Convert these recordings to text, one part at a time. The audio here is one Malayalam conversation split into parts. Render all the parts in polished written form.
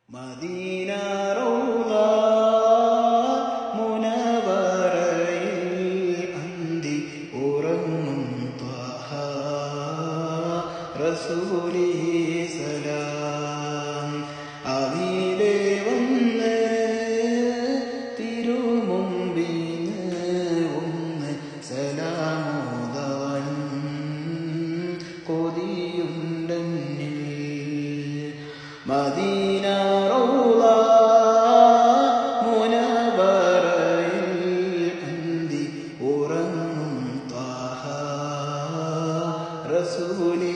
മദീന റൗള മുനവറയിൽ അന്തി ഉറങ്ങും ത്വഹ റസൂലി സലാം. അവിടെ വന്ന് തിരുമുമ്പിന്ന് ഒന്ന് സലാമോദാനും കൊതിയുണ്ടെന്നിൽ. മദീന റൗള മുനവറയിൽ അന്തി ഉറങ്ങും ത്വഹ റസൂലി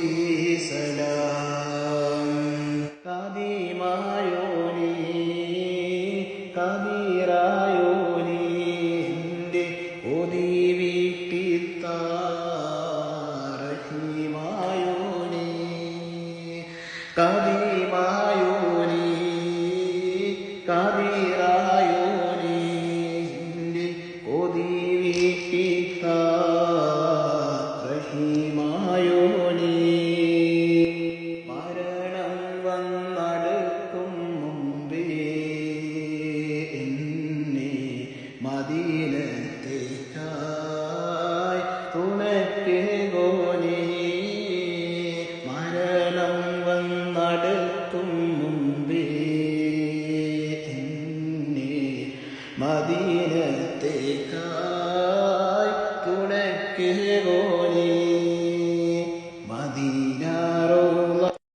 സലാം. ഖദീമായോനീ കബീറായോനീ എൻ്റെ ഒതി വീട്ടിത്താ റഹീമായോനീ കബീമായോനീ കബീറായോനീ എൻ്റെ ഒതി വീട്ടിത്താ റഹീമായോനീ. മരണം വന്നടുക്കും മുമ്പേ എന്നെ മദീനത്തേക്കായി തുണയ്ക്കേകോനേ. മരണം വന്നടുക്കും മുമ്പേ എന്നെ മദീനത്തേക്കായി